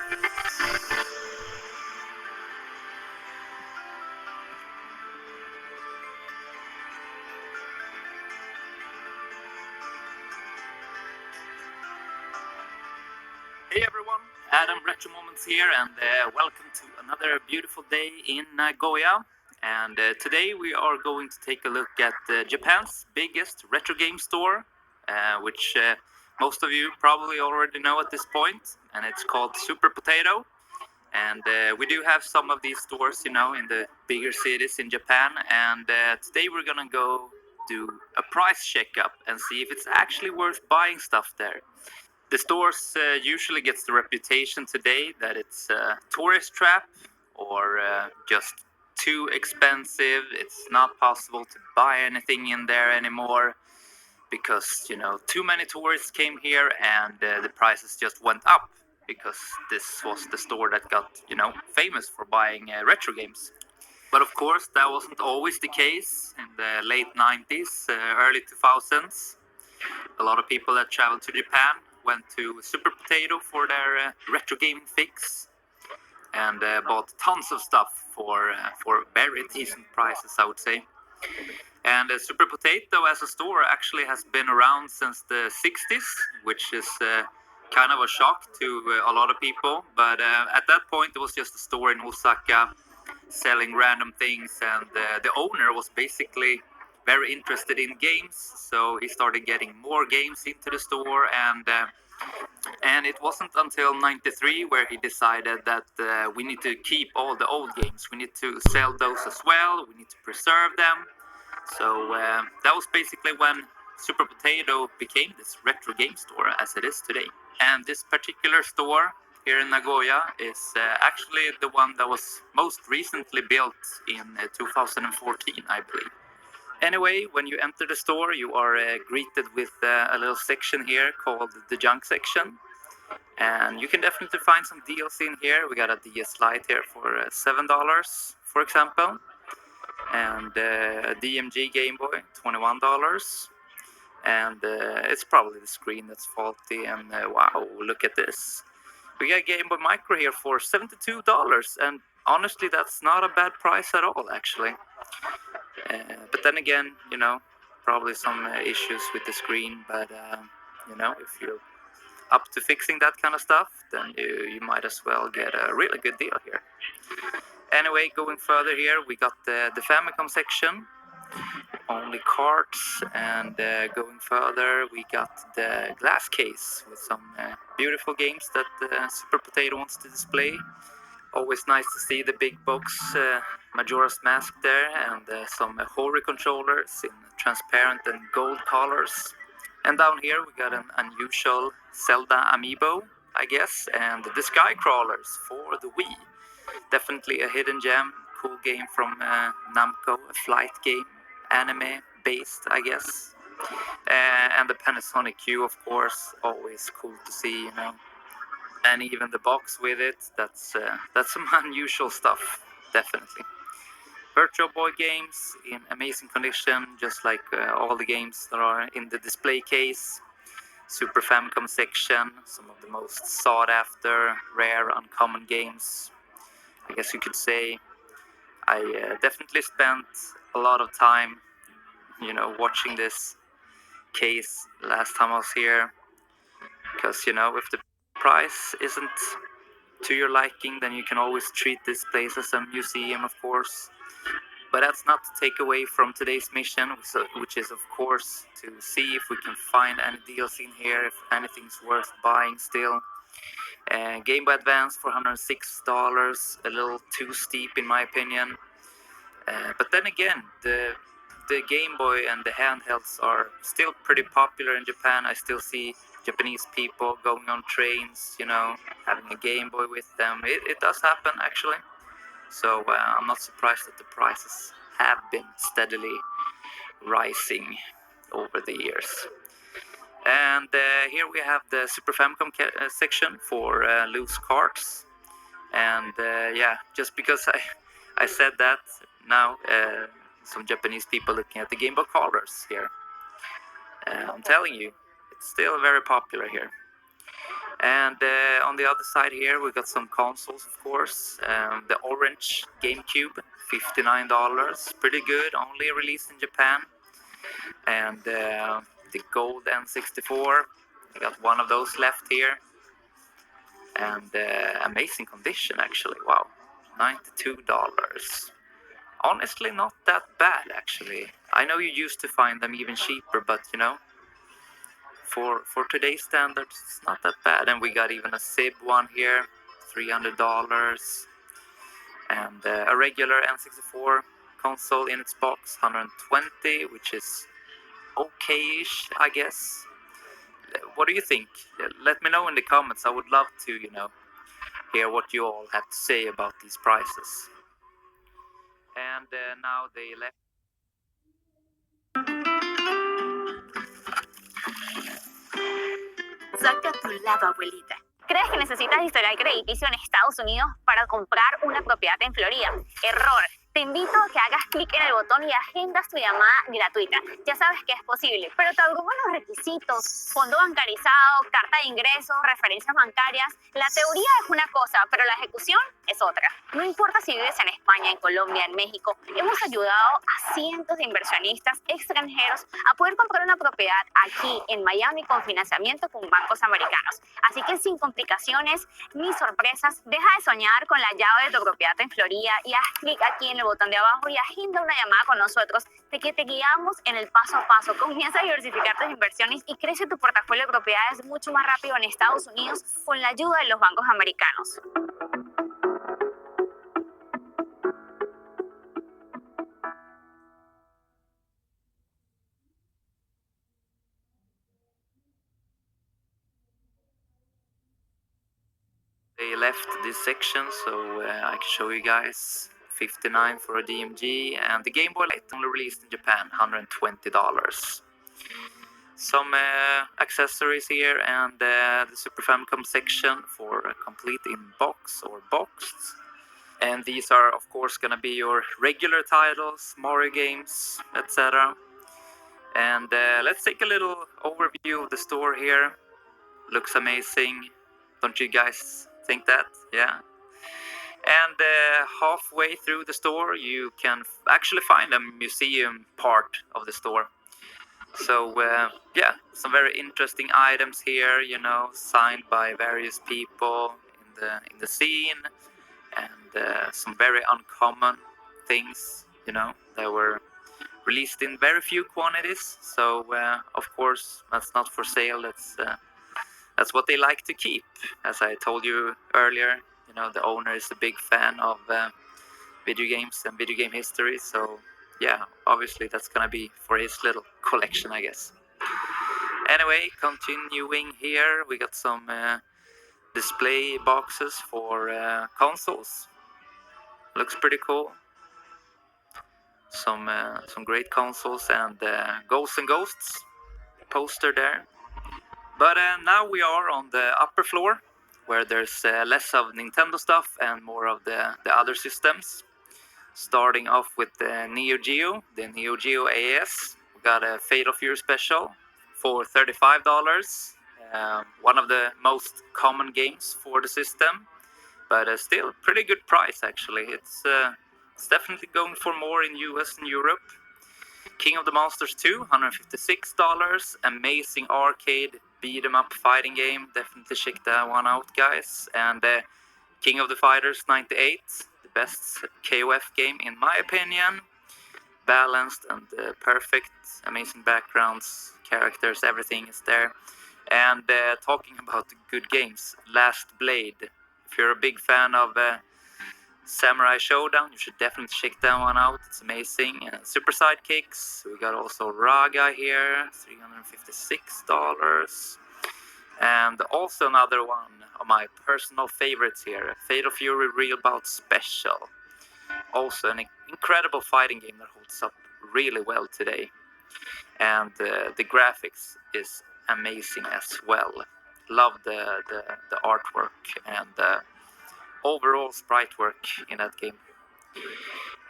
Hey everyone, Adam Retro Moments here, and welcome to another beautiful day in Nagoya. And today we are going to take a look at Japan's biggest retro game store, which most of you probably already know at this point, and it's called Super Potato. And we do have some of these stores, in the bigger cities in Japan. And today we're gonna go do a price checkup and see if it's actually worth buying stuff there. The stores usually gets the reputation today that it's a tourist trap or just too expensive. It's not possible to buy anything in there anymore because too many tourists came here and the prices just went up because this was the store that got famous for buying retro games. But of course, that wasn't always the case in the late 90s, early 2000s. A lot of people that traveled to Japan went to Super Potato for their retro gaming fix and bought tons of stuff for very decent prices, I would say. And Super Potato as a store actually has been around since the 60s, which is kind of a shock to a lot of people. But at that point, it was just a store in Osaka selling random things, and the owner was basically very interested in games, so he started getting more games into the store, and it wasn't until 93 where he decided that we need to keep all the old games, we need to sell those as well, we need to preserve them. So that was basically when Super Potato became this retro game store as it is today. And this particular store here in Nagoya is actually the one that was most recently built in 2014, I believe. Anyway, when you enter the store, you are greeted with a little section here called the junk section. And you can definitely find some deals in here. We got a DS Lite here for $7, for example. And a DMG Game Boy, $21. And it's probably the screen that's faulty. And wow, look at this. We got Game Boy Micro here for $72. And honestly, that's not a bad price at all, actually. But then again, probably some issues with the screen. But, if you're up to fixing that kind of stuff, then you might as well get a really good deal here. Anyway, going further here, we got the Famicom section, only cards, and going further, we got the glass case with some beautiful games that Super Potato wants to display. Always nice to see the big box Majora's Mask there, and some Hori controllers in transparent and gold colors. And down here we got an unusual Zelda amiibo, I guess, and the Sky Crawlers for the Wii. Definitely a hidden gem, cool game from Namco, a flight game, anime based, I guess. And the Panasonic Q, of course, always cool to see, And even the box with it, that's some unusual stuff, definitely. Virtual Boy games in amazing condition, just like all the games that are in the display case. Super Famicom section, some of the most sought after, rare, uncommon games, I guess you could say. I definitely spent a lot of time, watching this case last time I was here. Because, if the price isn't to your liking, then you can always treat this place as a museum, of course. But that's not to take away from today's mission, which is, of course, to see if we can find any deals in here, if anything's worth buying still. Game Boy Advance for $106, a little too steep in my opinion. But then again, the Game Boy and the handhelds are still pretty popular in Japan. I still see Japanese people going on trains, having a Game Boy with them. It does happen, actually. So I'm not surprised that the prices have been steadily rising over the years. And here we have the Super Famicom section for loose cards. And just because I said that, now some Japanese people looking at the Game Boy Colors here. I'm telling you, it's still very popular here. And on the other side here, we got some consoles, of course. The orange GameCube, $59, pretty good, only released in Japan. And the gold N64, we got one of those left here. And amazing condition, actually. Wow, $92. Honestly, not that bad, actually. I know you used to find them even cheaper, but you know, for today's standards, it's not that bad. And we got even a SIB one here, $300, and a regular N64 console in its box, 120, which is okay-ish, I guess. What do you think? Let me know in the comments. I would love to, you know, hear what you all have to say about these prices. And now they left. Saca tu lava, abuelita. ¿Crees que necesitas historial crediticio en Estados Unidos para comprar una propiedad en Florida? Error. Te invito a que hagas clic en el botón y agendas tu llamada gratuita. Ya sabes que es posible, pero te abruman los requisitos. Fondo bancarizado, carta de ingresos, referencias bancarias. La teoría es una cosa, pero la ejecución es otra. No importa si vives en España, en Colombia, en México, hemos ayudado a cientos de inversionistas extranjeros a poder comprar una propiedad aquí en Miami con financiamiento con bancos americanos. Así que sin complicaciones ni sorpresas, deja de soñar con la llave de tu propiedad en Florida y haz clic aquí en el botón de abajo y agenda una llamada con nosotros de que te guiamos en el paso a paso. Comienza a diversificar tus inversiones y crece tu portafolio de propiedades mucho más rápido en Estados Unidos con la ayuda de los bancos americanos. They left this section, so I can show you guys. $59 for a DMG, and the Game Boy Light only released in Japan, $120. Some accessories here, and the Super Famicom section for complete in box or boxed. And these are, of course, gonna be your regular titles, Mario games, etc. And let's take a little overview of the store here. Looks amazing. Don't you guys think that? Yeah. And halfway through the store, you can actually find a museum part of the store. So yeah, some very interesting items here, you know, signed by various people in the scene, and some very uncommon things, you know, that were released in very few quantities. So of course, that's not for sale. That's what they like to keep. As I told you earlier, you know, the owner is a big fan of video games and video game history. So yeah, obviously that's gonna be for his little collection, I guess. Anyway, continuing here, we got some display boxes for consoles. Looks pretty cool. Some great consoles, and Ghosts and Ghosts poster there. But now we are on the upper floor, where there's less of Nintendo stuff and more of the other systems. Starting off with the Neo Geo AES. We got a Fatal Fury Special for $35. One of the most common games for the system, but still pretty good price actually. It's definitely going for more in US and Europe. King of the Monsters 2, $156. Amazing arcade beat 'em up fighting game. Definitely check that one out, guys. And King of the Fighters 98, the best KOF game in my opinion. Balanced and perfect. Amazing backgrounds, characters, everything is there. And talking about good games, Last Blade. If you're a big fan of Samurai Showdown, you should definitely check that one out. It's amazing. Super Sidekicks. We got also Raga here, $356. And also another one of my personal favorites here, Fatal Fury Real Bout Special. Also an incredible fighting game that holds up really well today. And the graphics is amazing as well. Love the artwork and the overall sprite work in that game.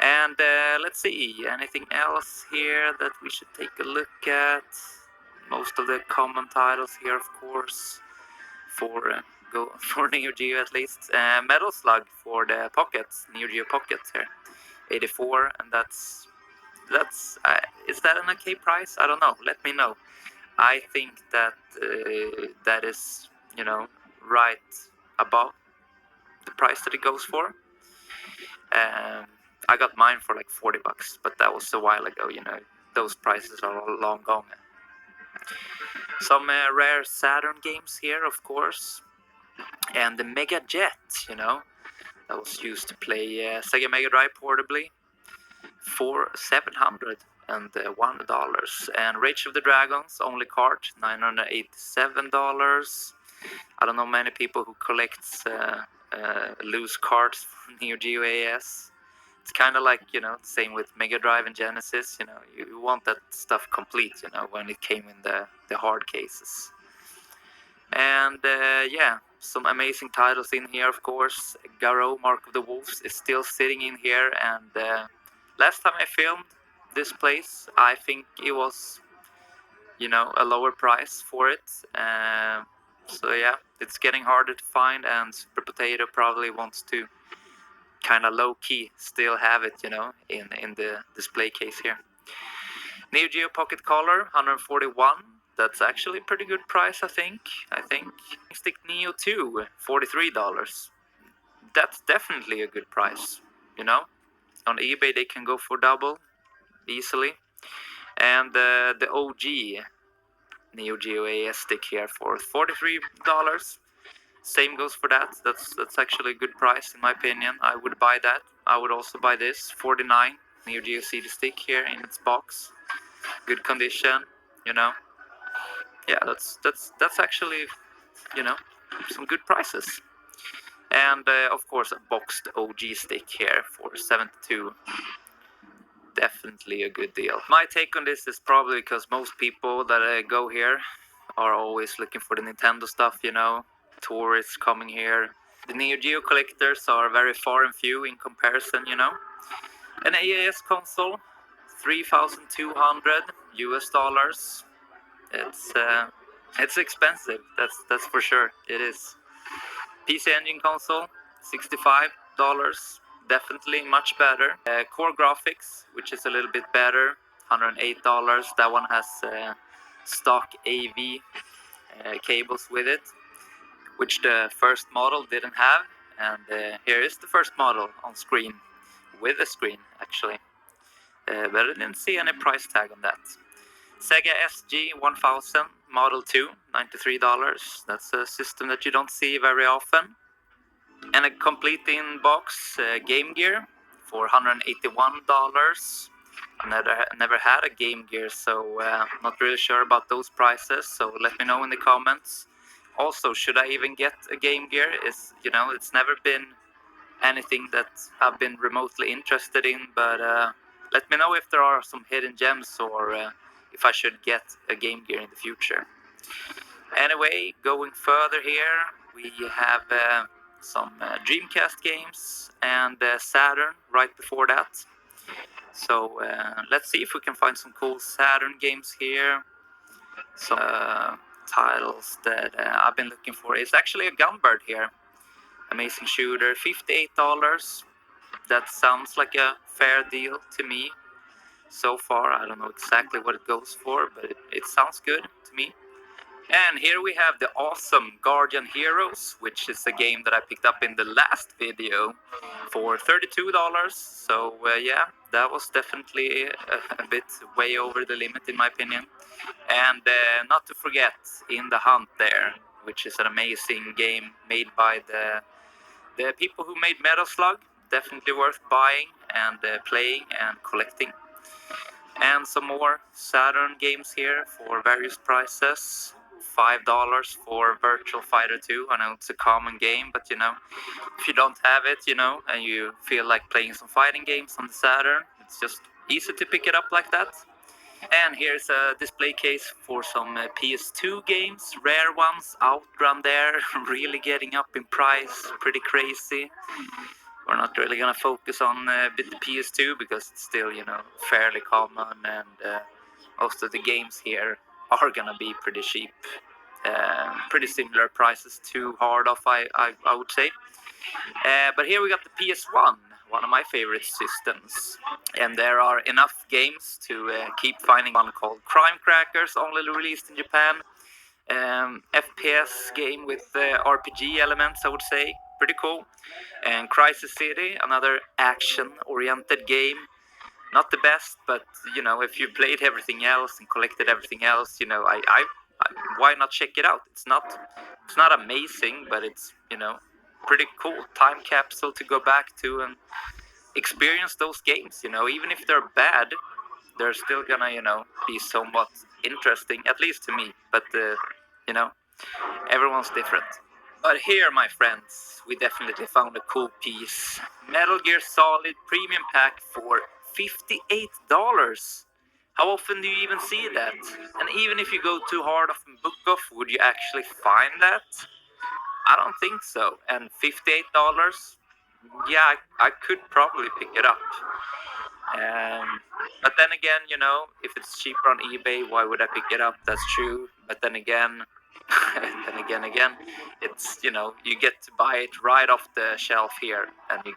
And let's see, anything else here that we should take a look at? Most of the common titles here, of course. go for Neo Geo at least. Metal Slug for the Pockets, Neo Geo Pockets here, 84, and that's is that an okay price? I don't know. Let me know. I think that that is, right above the price that it goes for. I got mine for like $40, but that was a while ago. Those prices are all long gone. Some rare Saturn games here, of course, and the Mega Jet, that was used to play Sega Mega Drive portably for $701, and Rage of the Dragons only card $987. I don't know many people who collects loose cards for Neo Geo AS. It's kind of like, the same with Mega Drive and Genesis. You want that stuff complete, when it came in the hard cases. And some amazing titles in here, of course. Garou, Mark of the Wolves is still sitting in here, and last time I filmed this place, I think it was, a lower price for it. So yeah, it's getting harder to find, and Super Potato probably wants to kind of low-key still have it, in the display case here. Neo Geo Pocket Color, 141. That's actually a pretty good price, I think. Stick Neo 2, $43. That's definitely a good price, On eBay, they can go for double easily. And the OG Neo Geo AS stick here for $43. Same goes for that. That's actually a good price in my opinion. I would buy that. I would also buy this, $49 Neo Geo CD stick here in its box. Good condition, Yeah, that's actually, some good prices. And of course a boxed OG stick here for $72. Definitely a good deal. My take on this is probably because most people that go here are always looking for the Nintendo stuff, tourists coming here. The Neo Geo collectors are very far and few in comparison, An AAS console, $3,200. It's expensive. That's for sure. It is. PC Engine console, $65. Definitely much better. Core graphics, which is a little bit better, $108. That one has stock AV cables with it, which the first model didn't have. And here is the first model on screen, with a screen actually. But I didn't see any price tag on that. Sega SG-1000 Model 2, $93. That's a system that you don't see very often. And a complete in-box Game Gear for $181. Never had a Game Gear, so not really sure about those prices. So let me know in the comments. Also, should I even get a Game Gear? It's never been anything that I've been remotely interested in, but let me know if there are some hidden gems or if I should get a Game Gear in the future. Anyway, going further here, we have some Dreamcast games and Saturn right before that. So let's see if we can find some cool Saturn games here. Some titles that I've been looking for. It's actually a Gunbird here. Amazing shooter, $58. That sounds like a fair deal to me. So far, I don't know exactly what it goes for, but it sounds good to me. And here we have the awesome Guardian Heroes, which is a game that I picked up in the last video for $32. So yeah, that was definitely a bit way over the limit in my opinion. And not to forget In the Hunt there, which is an amazing game made by the people who made Metal Slug. Definitely worth buying and playing and collecting. And some more Saturn games here for various prices. $5 for Virtual Fighter 2. I know it's a common game, but if you don't have it, and you feel like playing some fighting games on the Saturn, it's just easy to pick it up like that. And here's a display case for some PS2 games, rare ones, Outrun there, really getting up in price, pretty crazy. We're not really gonna focus on the PS2 because it's still, fairly common, and most of the games here are gonna be pretty cheap. Pretty similar prices to Hard Off, I would say. But here we got the PS1, one of my favorite systems. And there are enough games to keep finding. One called Crime Crackers, only released in Japan. FPS game with RPG elements, I would say. Pretty cool. And Crisis City, another action-oriented game. Not the best, but you know, if you played everything else and collected everything else, you know, why not check it out? It's not amazing, but it's, you know, pretty cool time capsule to go back to and experience those games. You know, even if they're bad, they're still gonna, you know, be somewhat interesting, at least to me. But you know, everyone's different. But here, my friends, we definitely found a cool piece. Metal Gear Solid Premium Pack for $58. How often do you even see that? And even if you go too hard off and book off, would you actually find that? I don't think so. And $58? Yeah, I could probably pick it up. But then again, you know, if it's cheaper on eBay, why would I pick it up? That's true. But then again, it's, you know, you get to buy it right off the shelf here, and you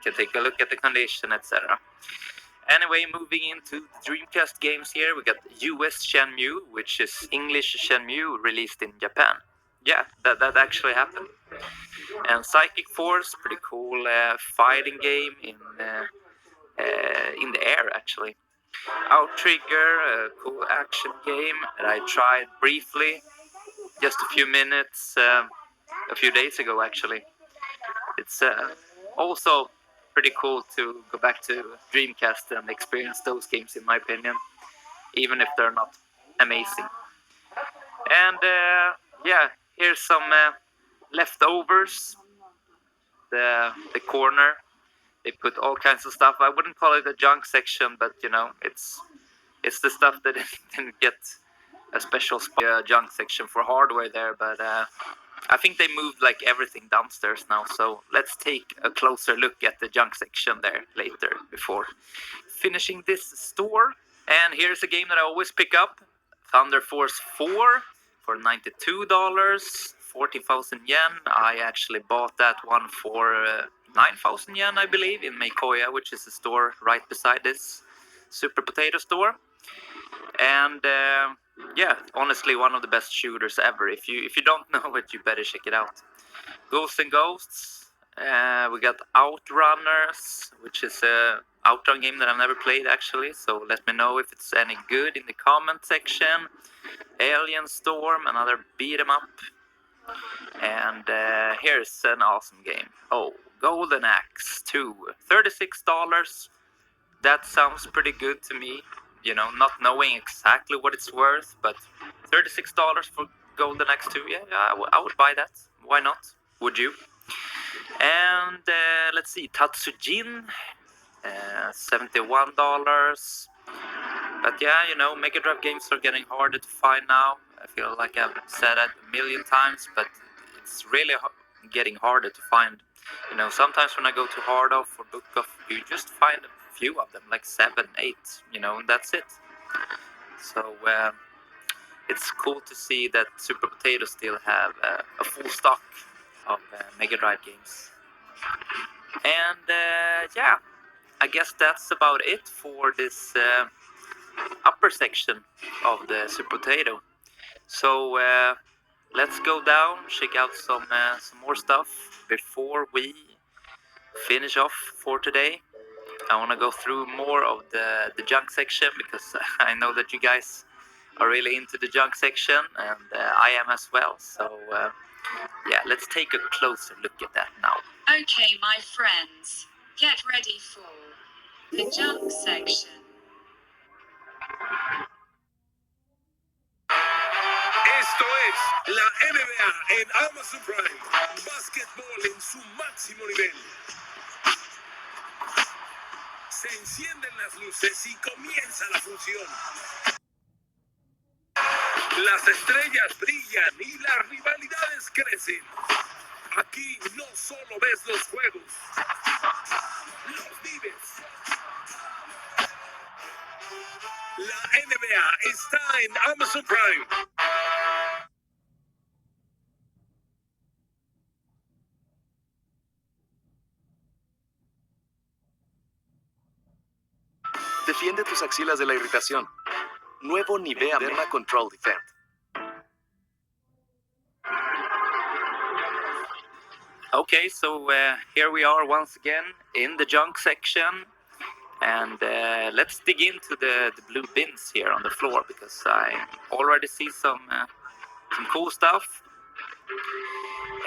can take a look at the condition, etc. Anyway, moving into the Dreamcast games here, we got US Shenmue, which is English Shenmue released in Japan. Yeah, that actually happened. And Psychic Force, pretty cool fighting game in the air, actually. Outrigger, a cool action game that I tried briefly, just a few minutes, a few days ago, actually. It's also pretty cool to go back to Dreamcast and experience those games, in my opinion, even if they're not amazing. And yeah, here's some leftovers. The corner, they put all kinds of stuff. I wouldn't call it a junk section, but you know, it's the stuff that didn't get a special junk section for hardware there. But I think they moved like everything downstairs now. So let's take a closer look at the junk section there later before finishing this store. And here's a game that I always pick up, Thunder Force 4 for $92, 40,000 yen. I actually bought that one for 9,000 yen, I believe, in Meikoya, which is a store right beside this Super Potato store. And yeah, honestly, one of the best shooters ever. If you don't know it, you better check it out. Ghosts and Ghosts. We got Outrunners, which is a Outrun game that I've never played, actually. So let me know if it's any good in the comment section. Alien Storm, another beat 'em up. And here's an awesome game. Oh, Golden Axe 2, $36. That sounds pretty good to me. You know, not knowing exactly what it's worth, but $36 for Golden Axe 2, yeah, I would buy that. Why not? Would you? And let's see, Tatsujin, $71. But yeah, you know, Mega Drive games are getting harder to find now. I feel like I've said that a million times, but it's really getting harder to find. You know, sometimes when I go to Hard Off or Book Off, you just find a few of them, like 7, 8, you know, and that's it. So it's cool to see that Super Potato still have a full stock of Mega Drive games. And yeah, I guess that's about it for this upper section of the Super Potato. So let's go down, check out some more stuff before we finish off for today. I want to go through more of the junk section because I know that you guys are really into the junk section, and I am as well. So yeah, let's take a closer look at that now. Okay, my friends, get ready for the junk section. Esto es la NBA en Amazon Prime. Básquetbol en su máximo nivel. Se encienden las luces y comienza la función. Las estrellas brillan y las rivalidades crecen. Aquí no solo ves los juegos, los vives. La NBA está en Amazon Prime. Defiende tus axilas de la irritación. Nuevo Nivea Derma Control Defend. Okay, so here we are once again in the junk section, and let's dig into the blue bins here on the floor, because I already see some cool stuff.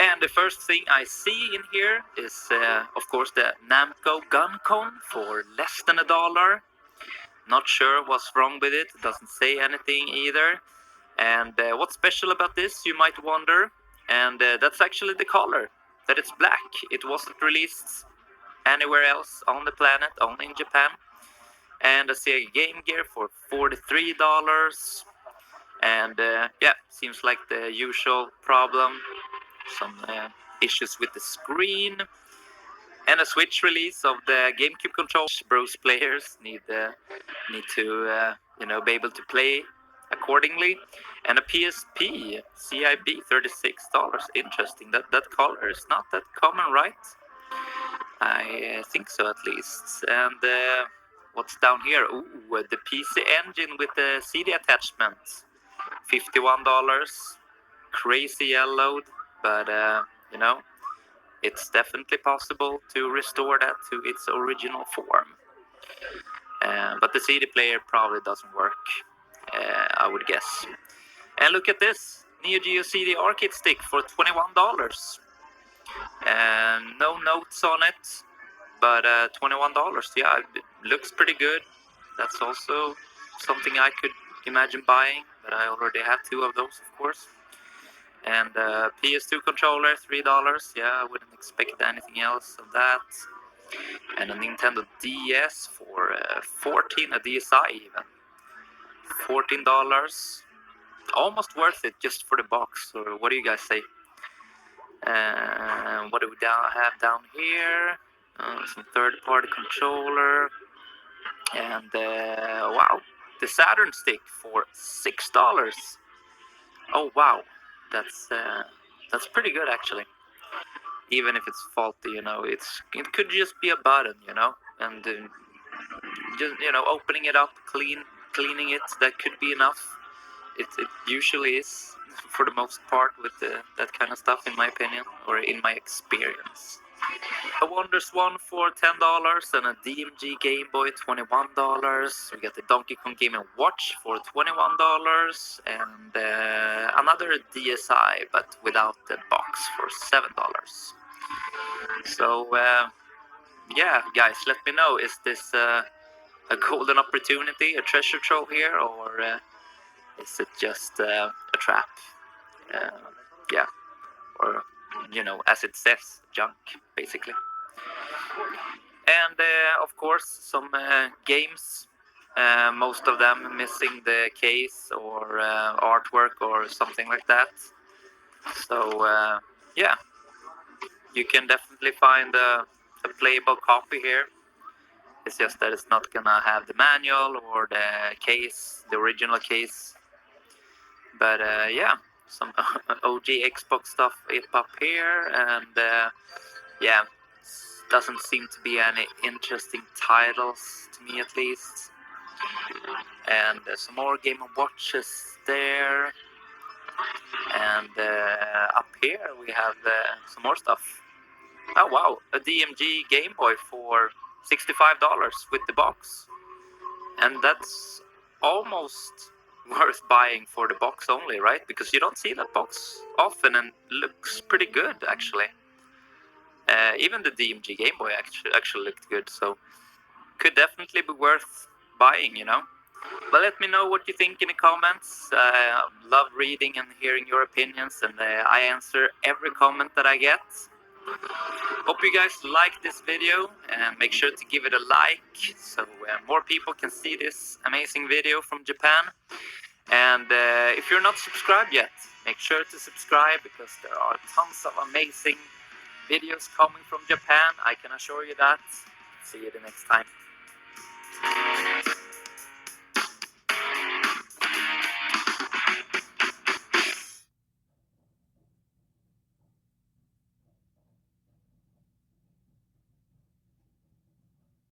And the first thing I see in here is, of course, the Namco Gun Con for less than $1. Not sure what's wrong with it. It doesn't say anything either. And what's special about this, you might wonder? And that's actually the color, that it's black. It wasn't released anywhere else on the planet, only in Japan. And I see a Game Gear for $43. And yeah, seems like the usual problem. Some issues with the screen. And a Switch release of the GameCube controller. Bros players need to be able to play accordingly. And a PSP CIB, $36. Interesting. That color is not that common, right? I think so, at least. And what's down here? Ooh, the PC Engine with the CD attachment, $51. Crazy yellowed, but it's definitely possible to restore that to its original form. But the CD player probably doesn't work, I would guess. And look at this, Neo Geo CD arcade stick for $21. No notes on it, but $21. Yeah, it looks pretty good. That's also something I could imagine buying, but I already have 2 of those, of course. And PS2 controller, $3. Yeah, I wouldn't expect anything else of that. And a Nintendo DS for $14, a DSi even. $14. Almost worth it just for the box, or what do you guys say? What do we have down here? Some third-party controller. And wow, the Saturn stick for $6. Oh wow, that's pretty good actually. Even if it's faulty, it could just be a button, and just opening it up, cleaning it, that could be enough. It usually is, for the most part, with that kind of stuff, in my opinion, or in my experience. A Wonder Swan for $10 and a DMG Game Boy, $21. We got the Donkey Kong Game & Watch for $21 and another DSi, but without the box, for $7. So yeah, guys, let me know, is this a golden opportunity, a treasure trove here, or is it just a trap? Yeah, or as it says, junk, basically. And of course, some games, most of them missing the case or artwork or something like that. So yeah, you can definitely find a playable copy here. It's just that it's not gonna have the manual or the case, the original case. But yeah, some OG Xbox stuff up here, and yeah, doesn't seem to be any interesting titles to me, at least. And some more Game & Watches there, and up here we have some more stuff. Oh wow, a DMG Game Boy for $65 with the box, and that's almost worth buying for the box only, right? Because you don't see that box often, and looks pretty good actually. Even the DMG Game Boy actually looked good, so could definitely be worth buying, But let me know what you think in the comments. I love reading and hearing your opinions, and I answer every comment that I get. Hope you guys like this video, and make sure to give it a like so more people can see this amazing video from Japan. And if you're not subscribed yet, make sure to subscribe, because there are tons of amazing videos coming from Japan, I can assure you that. See you the next time.